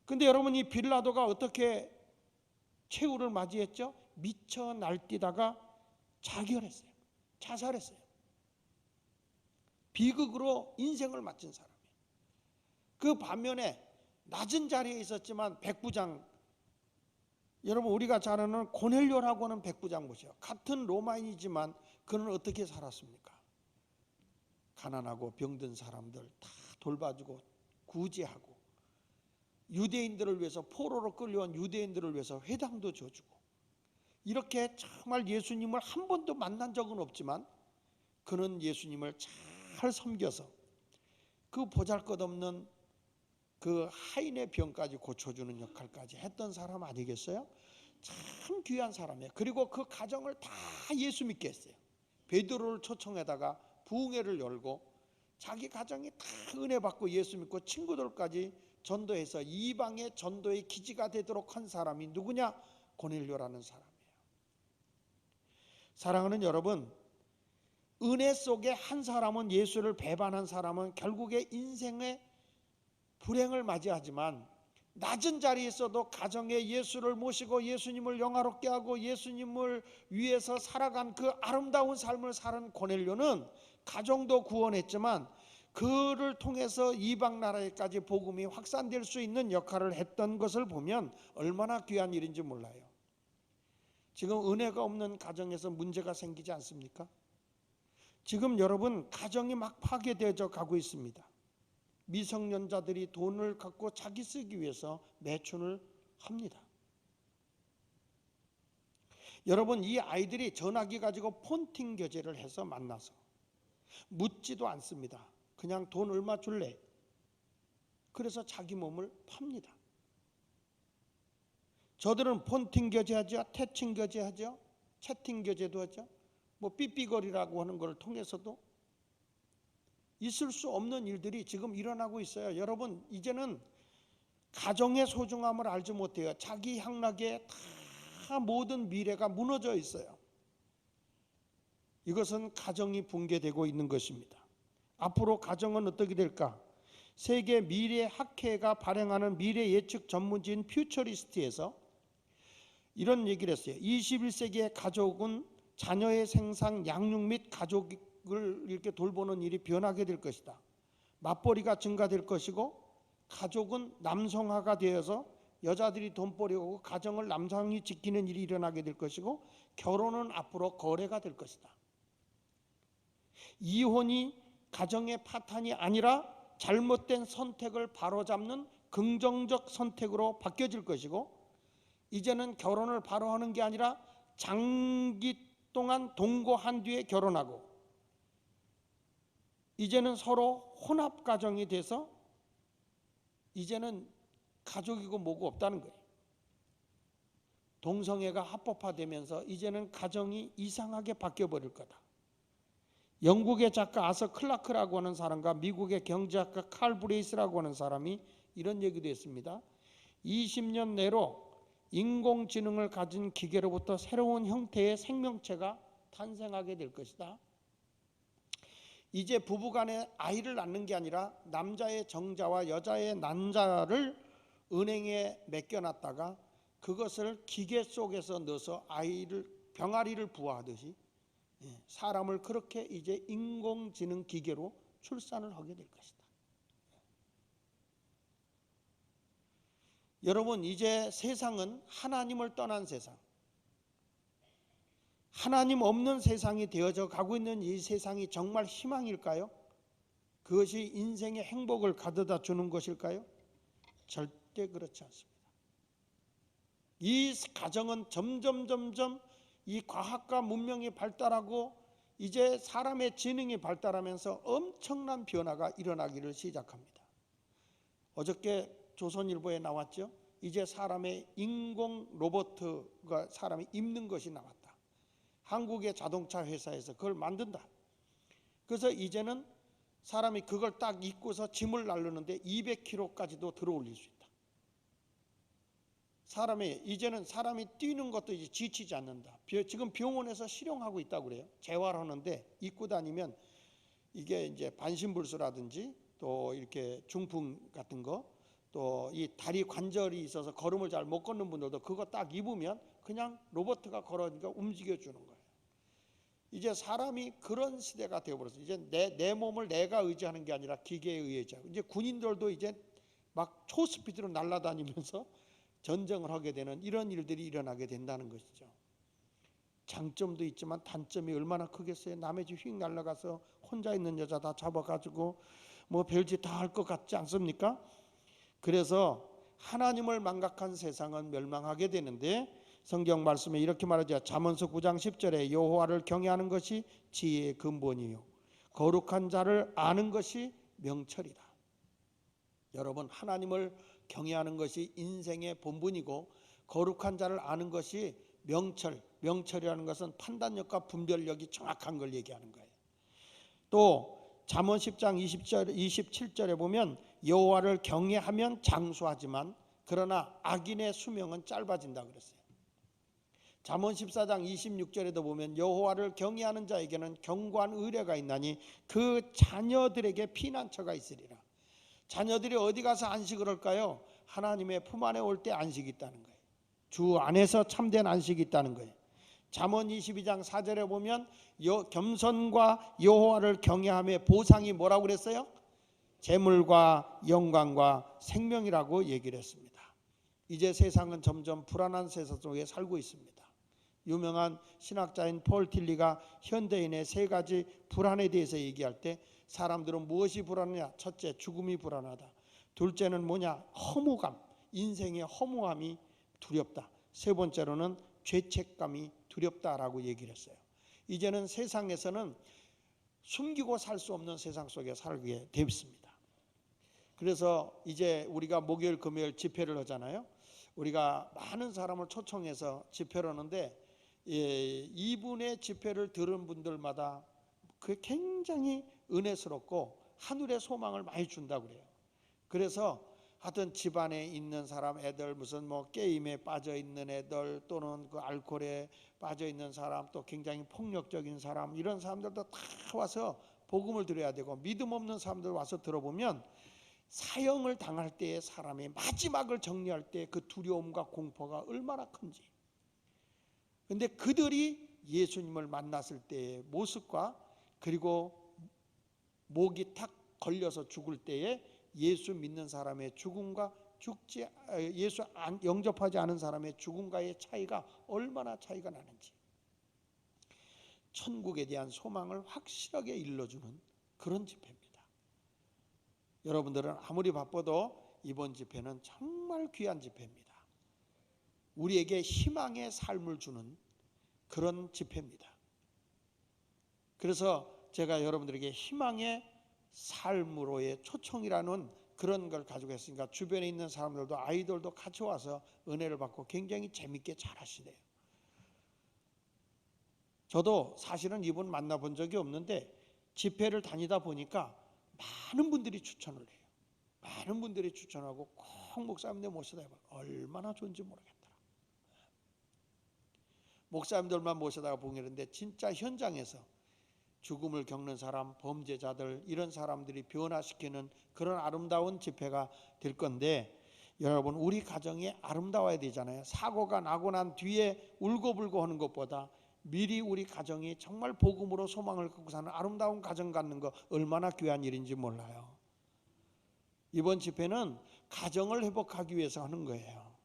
근데 여러분 이 빌라도가 어떻게 최후를 맞이했죠? 미쳐 날뛰다가 자결했어요. 자살했어요. 비극으로 인생을 마친 사람이에요. 그 반면에 낮은 자리에 있었지만 백부장, 여러분 우리가 잘 아는 고넬료라고 하는 백부장 보세요. 같은 로마인이지만 그는 어떻게 살았습니까? 가난하고 병든 사람들 다 돌봐주고 구제하고 유대인들을 위해서 포로로 끌려온 유대인들을 위해서 회당도 줘주고 이렇게 정말 예수님을 한 번도 만난 적은 없지만 그는 예수님을 잘 섬겨서 그 보잘것없는 그 하인의 병까지 고쳐주는 역할까지 했던 사람 아니겠어요? 참 귀한 사람이에요. 그리고 그 가정을 다 예수 믿게 했어요. 베드로를 초청해다가 부흥회를 열고 자기 가정이 다 은혜 받고 예수 믿고 친구들까지 전도해서 이방의 전도의 기지가 되도록 한 사람이 누구냐? 고넬료라는 사람이에요. 사랑하는 여러분, 은혜 속에 한 사람은 예수를 배반한 사람은 결국에 인생의 불행을 맞이하지만 낮은 자리에 있어도 가정에 예수를 모시고 예수님을 영화롭게 하고 예수님을 위해서 살아간 그 아름다운 삶을 사는 고넬료는 가정도 구원했지만 그를 통해서 이방 나라에까지 복음이 확산될 수 있는 역할을 했던 것을 보면 얼마나 귀한 일인지 몰라요. 지금 은혜가 없는 가정에서 문제가 생기지 않습니까? 지금 여러분 가정이 막 파괴되어 가고 있습니다. 미성년자들이 돈을 갖고 자기 쓰기 위해서 매춘을 합니다. 여러분 이 아이들이 전화기 가지고 폰팅 교제를 해서 만나서 묻지도 않습니다. 그냥 돈 얼마 줄래? 그래서 자기 몸을 팝니다. 저들은 폰팅 교제하죠. 태칭 교제하죠. 채팅 교제도 하죠. 뭐 삐삐거리라고 하는 걸 통해서도 있을 수 없는 일들이 지금 일어나고 있어요. 여러분 이제는 가정의 소중함을 알지 못해요. 자기 향락에 다 모든 미래가 무너져 있어요. 이것은 가정이 붕괴되고 있는 것입니다. 앞으로 가정은 어떻게 될까? 세계 미래 학회가 발행하는 미래 예측 전문지인 퓨처리스트에서 이런 얘기를 했어요. 21세기의 가족은 자녀의 생산, 양육 및 가족을 이렇게 돌보는 일이 변하게 될 것이다. 맞벌이가 증가될 것이고 가족은 남성화가 되어서 여자들이 돈벌이 하고 가정을 남성이 지키는 일이 일어나게 될 것이고 결혼은 앞으로 거래가 될 것이다. 이혼이 가정의 파탄이 아니라 잘못된 선택을 바로잡는 긍정적 선택으로 바뀌어질 것이고 이제는 결혼을 바로 하는 게 아니라 장기 동안 동거한 뒤에 결혼하고 이제는 서로 혼합 가정이 돼서 이제는 가족이고 뭐고 없다는 거예요. 동성애가 합법화되면서 이제는 가정이 이상하게 바뀌어버릴 거다. 영국의 작가 아서 클라크라고 하는 사람과 미국의 경제학가 칼 브레이스라고 하는 사람이 이런 얘기도 했습니다. 20년 내로 인공지능을 가진 기계로부터 새로운 형태의 생명체가 탄생하게 될 것이다. 이제 부부간에 아이를 낳는 게 아니라 남자의 정자와 여자의 난자를 은행에 맡겨놨다가 그것을 기계 속에서 넣어서 아이를 병아리를 부화하듯이 사람을 그렇게 이제 인공지능 기계로 출산을 하게 될 것이다. 여러분, 이제 세상은 하나님을 떠난 세상, 하나님 없는 세상이 되어져 가고 있는 이 세상이 정말 희망일까요? 그것이 인생의 행복을 가져다 주는 것일까요? 절대 그렇지 않습니다. 이 가정은 점점 이 과학과 문명이 발달하고 이제 사람의 지능이 발달하면서 엄청난 변화가 일어나기를 시작합니다. 어저께 조선일보에 나왔죠. 이제 사람의 인공 로봇가 사람이 입는 것이 나왔다. 한국의 자동차 회사에서 그걸 만든다. 그래서 이제는 사람이 그걸 딱 입고서 짐을 나르는데 200kg까지도 들어 올릴 수 있다. 이제는 사람이 뛰는 것도 이제 지치지 않는다. 지금 병원에서 실용하고 있다고 그래요. 재활하는데 입고 다니면 이게 이제 반신불수라든지 또 이렇게 중풍 같은 거, 또 이 다리 관절이 있어서 걸음을 잘 못 걷는 분들도 그거 딱 입으면 그냥 로봇가 걸으니까 움직여 주는 거예요. 이제 사람이 그런 시대가 되어버렸어요. 이제 내 몸을 내가 의지하는 게 아니라 기계에 의지하고, 이제 군인들도 이제 막 초스피드로 날아다니면서 전쟁을 하게 되는 이런 일들이 일어나게 된다는 것이죠. 장점도 있지만 단점이 얼마나 크겠어요. 남의 집 휙 날아가서 혼자 있는 여자 다 잡아가지고 뭐 별짓 다 할 것 같지 않습니까? 그래서 하나님을 망각한 세상은 멸망하게 되는데, 성경 말씀에 이렇게 말하죠. 잠언서 9장 10절에 여호와를 경외하는 것이 지혜의 근본이요 거룩한 자를 아는 것이 명철이다. 여러분, 하나님을 경외하는 것이 인생의 본분이고 거룩한 자를 아는 것이 명철이라는 것은 판단력과 분별력이 정확한 걸 얘기하는 거예요. 또 잠언 10장 27절에 보면 여호와를 경외하면 장수하지만 그러나 악인의 수명은 짧아진다 그랬어요. 잠언 14장 26절에도 보면 여호와를 경외하는 자에게는 견고한 의뢰가 있나니 그 자녀들에게 피난처가 있으리라. 자녀들이 어디 가서 안식을 할까요? 하나님의 품 안에 올 때 안식이 있다는 거예요. 주 안에서 참된 안식이 있다는 거예요. 잠언 22장 4절에 보면 겸손과 여호와를 경외함의 보상이 뭐라고 그랬어요? 재물과 영광과 생명이라고 얘기를 했습니다. 이제 세상은 점점 불안한 세상 속에 살고 있습니다. 유명한 신학자인 폴 틸리가 현대인의 세 가지 불안에 대해서 얘기할 때 사람들은 무엇이 불안하냐? 첫째, 죽음이 불안하다. 둘째는 뭐냐? 허무감, 인생의 허무함이 두렵다. 세 번째로는 죄책감이 두렵다라고 얘기를 했어요. 이제는 세상에서는 숨기고 살 수 없는 세상 속에 살게 되었습니다. 그래서 이제 우리가 목요일 금요일 집회를 하잖아요. 우리가 많은 사람을 초청해서 집회를 하는데 이분의 집회를 들은 분들마다 그게 굉장히 은혜스럽고 하늘의 소망을 많이 준다고 그래요. 그래서 하여튼 집안에 있는 사람 애들, 무슨 뭐 게임에 빠져 있는 애들, 또는 그 알코올에 빠져 있는 사람, 또 굉장히 폭력적인 사람, 이런 사람들도 다 와서 복음을 들어야 되고, 믿음 없는 사람들 와서 들어보면 사형을 당할 때의 사람의 마지막을 정리할 때 그 두려움과 공포가 얼마나 큰지. 근데 그들이 예수님을 만났을 때의 모습과, 그리고 목이 탁 걸려서 죽을 때에 예수 믿는 사람의 죽음과 예수 영접하지 않은 사람의 죽음과의 차이가 얼마나 차이가 나는지, 천국에 대한 소망을 확실하게 일러주는 그런 집회입니다. 여러분들은 아무리 바빠도 이번 집회는 정말 귀한 집회입니다. 우리에게 희망의 삶을 주는 그런 집회입니다. 그래서 제가 여러분들에게 희망의 삶으로의 초청이라는 그런 걸 가지고 했으니까 주변에 있는 사람들도, 아이들도 같이 와서 은혜를 받고 굉장히 재밌게 잘 하시네요. 저도 사실은 이분 만나본 적이 없는데 집회를 다니다 보니까 많은 분들이 추천을 해요. 많은 분들이 추천하고 꼭 목사님들 모셔다 해봐. 얼마나 좋은지 모르겠더라. 목사님들만 모셔다가 보겠는데 진짜 현장에서 죽음을 겪는 사람, 범죄자들, 이런 사람들이 변화시키는 그런 아름다운 집회가 될 건데, 여러분, 우리 가정이 아름다워야 되잖아요. 사고가 나고 난 뒤에 울고불고 하는 것보다 미리 우리 가정이 정말 복음으로 소망을 갖고 사는 아름다운 가정 갖는 거 얼마나 귀한 일인지 몰라요. 이번 집회는 가정을 회복하기 위해서 하는 거예요.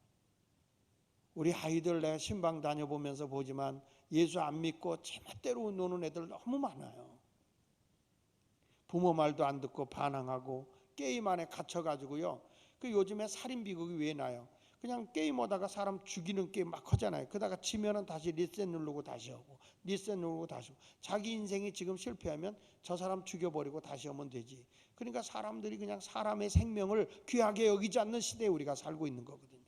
우리 아이들 내가 신방 다녀보면서 보지만 예수 안 믿고 제멋대로 노는 애들 너무 많아요. 부모 말도 안 듣고 반항하고 게임 안에 갇혀가지고요. 그 요즘에 살인 비극이 왜 나요? 그냥 게임하다가 사람 죽이는 게임 막 하잖아요. 그러다가 지면은 다시 리셋 누르고 다시 하고 리셋 누르고 다시 하고. 자기 인생이 지금 실패하면 저 사람 죽여버리고 다시 하면 되지. 그러니까 사람들이 그냥 사람의 생명을 귀하게 여기지 않는 시대에 우리가 살고 있는 거거든요.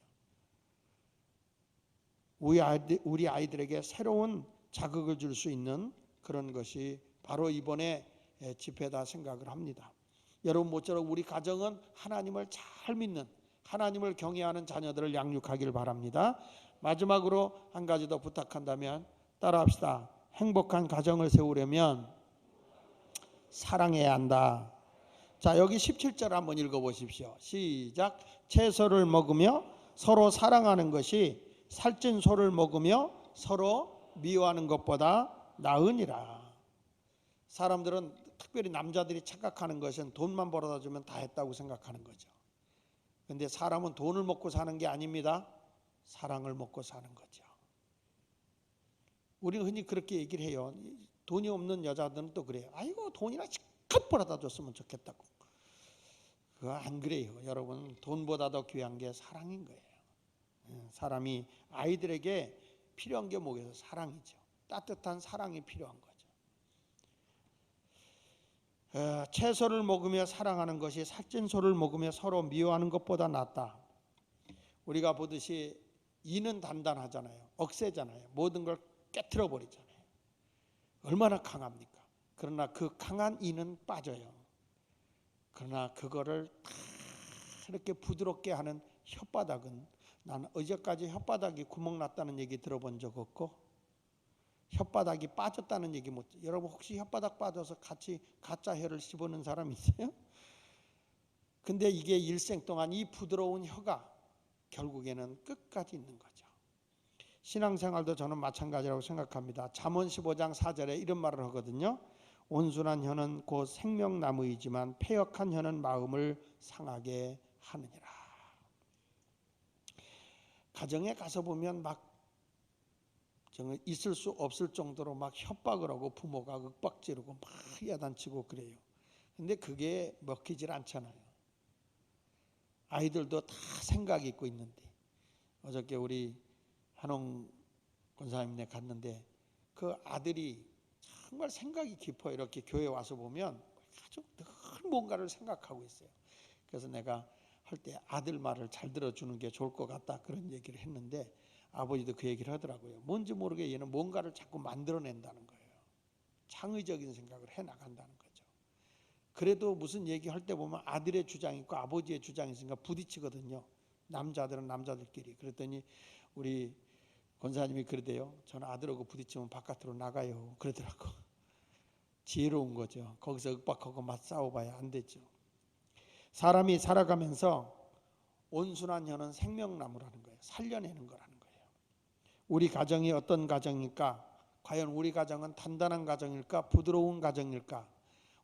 우리 아이들에게 새로운 자극을 줄 수 있는 그런 것이 바로 이번에 집회다 생각을 합니다. 여러분 모처럼 우리 가정은 하나님을 잘 믿는, 하나님을 경외하는 자녀들을 양육하길 바랍니다. 마지막으로 한 가지 더 부탁한다면 따라합시다. 행복한 가정을 세우려면 사랑해야 한다. 자, 여기 17절 한번 읽어보십시오. 시작. 채소를 먹으며 서로 사랑하는 것이 살찐 소를 먹으며 서로 미워하는 것보다 나으니라. 사람들은 특별히 남자들이 착각하는 것은 돈만 벌어다 주면 다 했다고 생각하는 거죠. 그런데 사람은 돈을 먹고 사는 게 아닙니다. 사랑을 먹고 사는 거죠. 우리는 흔히 그렇게 얘기를 해요. 돈이 없는 여자들은 또 그래요. 아이고 돈이나 실컷 벌어다 줬으면 좋겠다고. 그거 안 그래요. 여러분 돈보다 더 귀한 게 사랑인 거예요. 사람이 아이들에게 필요한 게 뭐겠어요? 사랑이죠. 따뜻한 사랑이 필요한 거죠. 채소를 먹으며 사랑하는 것이 살찐 소를 먹으며 서로 미워하는 것보다 낫다. 우리가 보듯이 이는 단단하잖아요. 억세잖아요. 모든 걸 깨트려 버리잖아요. 얼마나 강합니까? 그러나 그 강한 이는 빠져요. 그러나 그거를 다 이렇게 부드럽게 하는 혓바닥은, 나는 어제까지 혓바닥이 구멍 났다는 얘기 들어본 적 없고 혓바닥이 빠졌다는 얘기 못. 여러분 혹시 혓바닥 빠져서 같이 가짜 혀를 씹어는 사람 있어요? 근데 이게 일생 동안 이 부드러운 혀가 결국에는 끝까지 있는 거죠. 신앙생활도 저는 마찬가지라고 생각합니다. 잠언 15장 4절에 이런 말을 하거든요. 온순한 혀는 곧 생명나무이지만 패역한 혀는 마음을 상하게 하느니라. 가정에 가서 보면 막 있을 수 없을 정도로 막 협박을 하고 부모가 윽박지르고 막 야단치고 그래요. 근데 그게 먹히질 않잖아요. 아이들도 다 생각이 있고 있는데, 어저께 우리 한홍 권사님네 갔는데 그 아들이 정말 생각이 깊어요. 이렇게 교회 와서 보면 아주 늘 뭔가를 생각하고 있어요. 그래서 내가 할 때 아들 말을 잘 들어주는 게 좋을 것 같다 그런 얘기를 했는데 아버지도 그 얘기를 하더라고요. 뭔지 모르게 얘는 뭔가를 자꾸 만들어낸다는 거예요. 창의적인 생각을 해나간다는 거죠. 그래도 무슨 얘기할 때 보면 아들의 주장이 있고 아버지의 주장이 있으니까 부딪히거든요. 남자들은 남자들끼리. 그랬더니 우리 권사님이 그러대요. 저는 아들하고 부딪히면 바깥으로 나가요. 그러더라고. 지혜로운 거죠. 거기서 윽박하고 맞싸워봐야 안 되죠. 사람이 살아가면서 온순한 혀는 생명나무라는 거예요. 살려내는 거라는 거예요. 우리 가정이 어떤 가정일까? 과연 우리 가정은 단단한 가정일까? 부드러운 가정일까?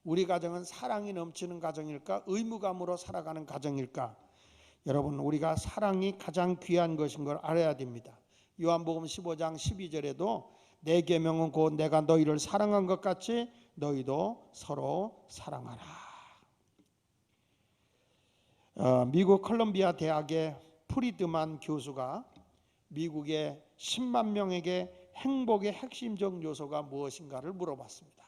우리 가정은 사랑이 넘치는 가정일까? 의무감으로 살아가는 가정일까? 여러분 우리가 사랑이 가장 귀한 것인 걸 알아야 됩니다. 요한복음 15장 12절에도 내 계명은 곧 내가 너희를 사랑한 것 같이 너희도 서로 사랑하라. 미국 컬럼비아 대학의 프리드만 교수가 미국의 10만 명에게 행복의 핵심적 요소가 무엇인가를 물어봤습니다.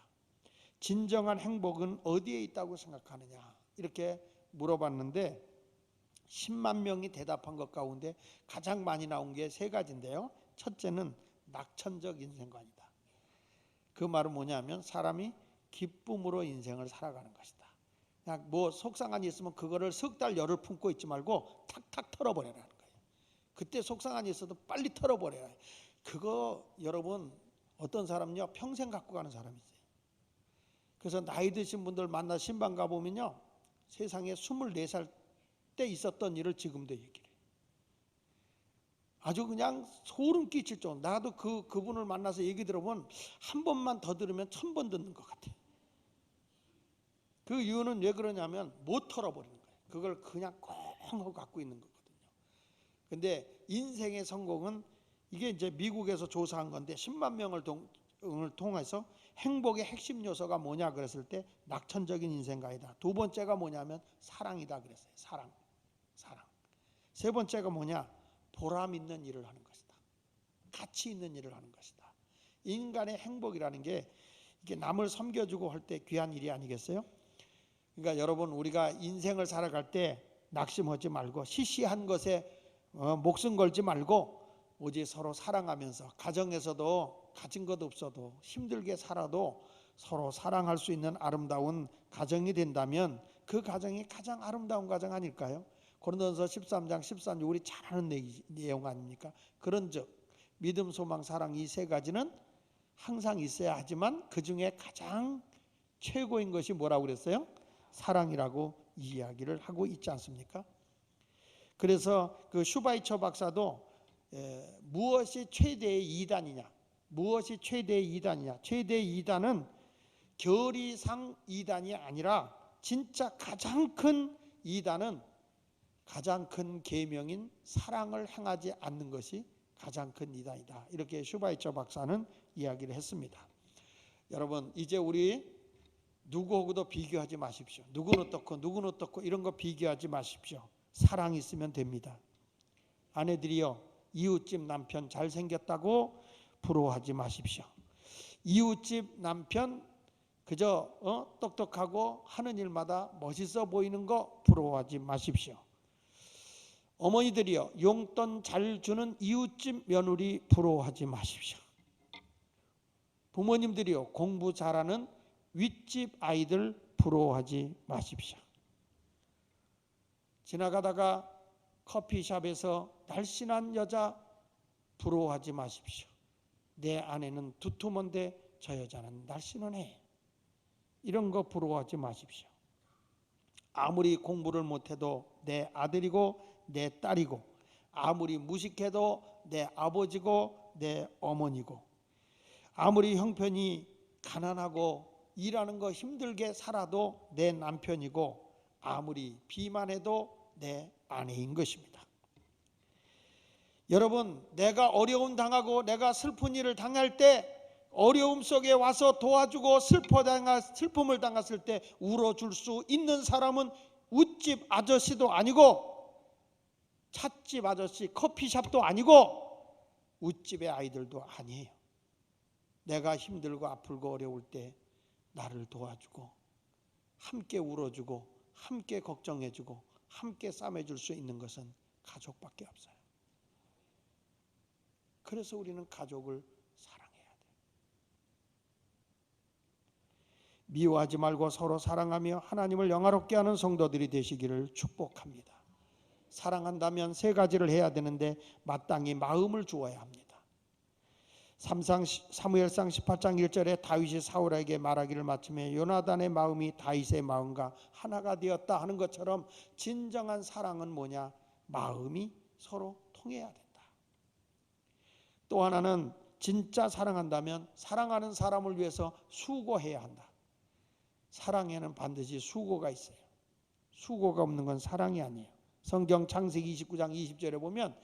진정한 행복은 어디에 있다고 생각하느냐 이렇게 물어봤는데 10만 명이 대답한 것 가운데 가장 많이 나온 게 세 가지인데요. 첫째는 낙천적 인생관이다. 그 말은 뭐냐면 사람이 기쁨으로 인생을 살아가는 것이다. 그냥 뭐 속상한 일 있으면 그거를 석 달 열을 품고 있지 말고 탁탁 털어버려라는 거예요. 그때 속상한 일 있어도 빨리 털어버려라. 그거 여러분 어떤 사람은요 평생 갖고 가는 사람이 있어요. 그래서 나이 드신 분들 만나 신방 가보면요 세상에 24살 때 있었던 일을 지금도 얘기를 해요. 아주 그냥 소름 끼칠 정도. 나도 그분을 만나서 얘기 들어보면 한 번만 더 들으면 1000번 듣는 것 같아요. 그 이유는 왜 그러냐면 못 털어버리는 거예요. 그걸 그냥 꼭 하고 갖고 있는 거거든요. 근데 인생의 성공은 이게 이제 미국에서 조사한 건데 10만 명을 통해서 행복의 핵심 요소가 뭐냐 그랬을 때 낙천적인 인생가이다. 두 번째가 뭐냐면 사랑이다 그랬어요. 사랑. 세 번째가 뭐냐? 보람 있는 일을 하는 것이다. 가치 있는 일을 하는 것이다. 인간의 행복이라는 게 이게 남을 섬겨주고 할 때 귀한 일이 아니겠어요? 그러니까 여러분 우리가 인생을 살아갈 때 낙심하지 말고 시시한 것에 목숨 걸지 말고 오직 서로 사랑하면서 가정에서도 가진 것 없어도 힘들게 살아도 서로 사랑할 수 있는 아름다운 가정이 된다면 그 가정이 가장 아름다운 가정 아닐까요? 고린도전서 13장 13절 우리 잘 아는 내용 아닙니까? 그런즉 믿음, 소망, 사랑 이 세 가지는 항상 있어야 하지만 그 중에 가장 최고인 것이 뭐라고 그랬어요? 사랑이라고 이야기를 하고 있지 않습니까? 그래서 그 슈바이처 박사도 무엇이 최대의 이단이냐? 무엇이 최대의 이단이냐? 최대의 이단은 결의상 이단이 아니라 진짜 가장 큰 이단은 가장 큰 계명인 사랑을 행하지 않는 것이 가장 큰 이단이다. 이렇게 슈바이처 박사는 이야기를 했습니다. 여러분 이제 우리 누구하고도 비교하지 마십시오. 누구는 어떻고 이런 거 비교하지 마십시오. 사랑이 있으면 됩니다. 아내들이요 이웃집 남편 잘생겼다고 부러워하지 마십시오. 이웃집 남편 그저 똑똑하고 하는 일마다 멋있어 보이는 거 부러워하지 마십시오. 어머니들이요 용돈 잘 주는 이웃집 며느리 부러워하지 마십시오. 부모님들이요 공부 잘하는 윗집 아이들 부러워하지 마십시오. 지나가다가 커피숍에서 날씬한 여자 부러워하지 마십시오. 내 아내는 두툼한데 저 여자는 날씬하네. 이런 거 부러워하지 마십시오. 아무리 공부를 못해도 내 아들이고 내 딸이고 아무리 무식해도 내 아버지고 내 어머니고 아무리 형편이 가난하고 일하는 거 힘들게 살아도 내 남편이고 아무리 비만해도 내 아내인 것입니다. 여러분 내가 어려움 당하고 내가 슬픈 일을 당할 때 어려움 속에 와서 도와주고 슬픔을 당했을 때 울어줄 수 있는 사람은 웃집 아저씨도 아니고 찻집 아저씨 커피숍도 아니고 웃집의 아이들도 아니에요. 내가 힘들고 아프고 어려울 때 나를 도와주고 함께 울어주고 함께 걱정해주고 함께 싸매줄 수 있는 것은 가족밖에 없어요. 그래서 우리는 가족을 사랑해야 돼요. 미워하지 말고 서로 사랑하며 하나님을 영화롭게 하는 성도들이 되시기를 축복합니다. 사랑한다면 세 가지를 해야 되는데 마땅히 마음을 주어야 합니다. 사무엘상 18장 1절에 다윗이 사울에게 말하기를 마침에 요나단의 마음이 다윗의 마음과 하나가 되었다 하는 것처럼 진정한 사랑은 뭐냐? 마음이 서로 통해야 된다. 또 하나는 진짜 사랑한다면 사랑하는 사람을 위해서 수고해야 한다. 사랑에는 반드시 수고가 있어요. 수고가 없는 건 사랑이 아니에요. 성경 창세기 29장 20절에 보면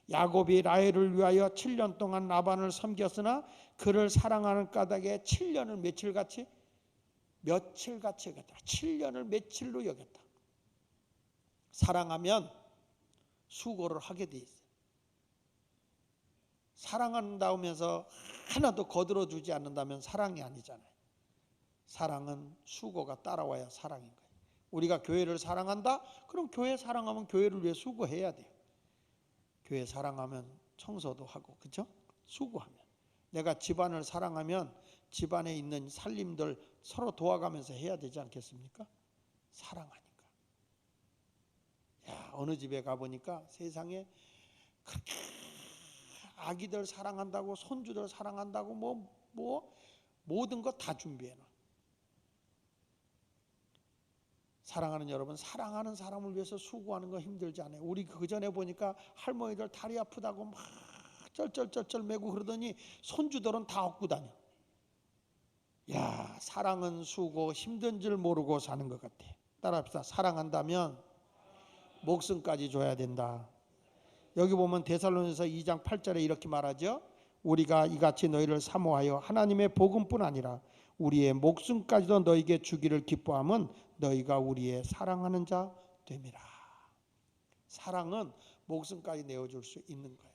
야곱이 라헬을 위하여 7년 동안 라반을 섬겼으나 그를 사랑하는 까닭에 7년을 며칠같이 여겼다. 7년을 며칠로 여겼다. 사랑하면 수고를 하게 돼 있어요. 사랑한다면서 하나도 거들어주지 않는다면 사랑이 아니잖아요. 사랑은 수고가 따라와야 사랑인 거예요. 우리가 교회를 사랑한다? 그럼 교회 사랑하면 교회를 위해 수고해야 돼요. 교회 사랑하면 청소도 하고, 그렇죠? 수고하면. 내가 집안을 사랑하면 집안에 있는 살림들 서로 도와가면서 해야 되지 않겠습니까? 사랑하니까. 야, 어느 집에 가보니까 세상에 그렇게 아기들 사랑한다고 손주들 사랑한다고 뭐 모든 거 다 준비해놔. 사랑하는 여러분, 사랑하는 사람을 위해서 수고하는 거 힘들지 않아요? 우리 그 전에 보니까 할머니들 다리 아프다고 막 쩔쩔쩔쩔 매고 그러더니 손주들은 다 업고 다녀. 야, 사랑은 수고 힘든 줄 모르고 사는 것 같아. 따라합시다. 사랑한다면 목숨까지 줘야 된다. 여기 보면 데살로니가서 2장 8절에 이렇게 말하죠. 우리가 이같이 너희를 사모하여 하나님의 복음뿐 아니라 우리의 목숨까지도 너희에게 주기를 기뻐함은 너희가 우리의 사랑하는 자 됨이라. 사랑은 목숨까지 내어줄 수 있는 거예요.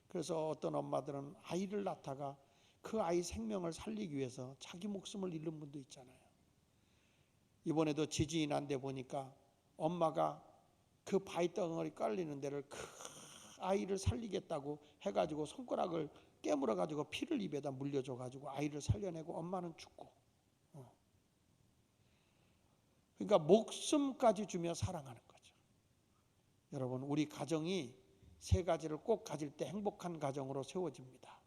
그래서 어떤 엄마들은 아이를 낳다가 그 아이 생명을 살리기 위해서 자기 목숨을 잃는 분도 있잖아요. 이번에도 지진이 난 데 보니까 엄마가 그 바위덩어리 깔리는 데를 그 아이를 살리겠다고 해가지고 손가락을 깨물어 가지고 피를 입에다 물려줘 가지고 아이를 살려내고 엄마는 죽고. 그러니까 목숨까지 주며 사랑하는 거죠. 여러분, 우리 가정이 세 가지를 꼭 가질 때 행복한 가정으로 세워집니다.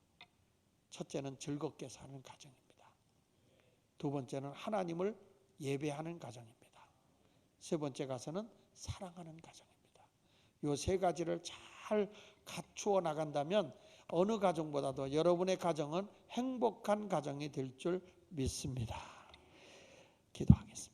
첫째는 즐겁게 사는 가정입니다. 두 번째는 하나님을 예배하는 가정입니다. 세 번째 가서는 사랑하는 가정입니다. 이 세 가지를 잘 갖추어 나간다면 어느 가정보다도 여러분의 가정은 행복한 가정이 될 줄 믿습니다. 기도하겠습니다.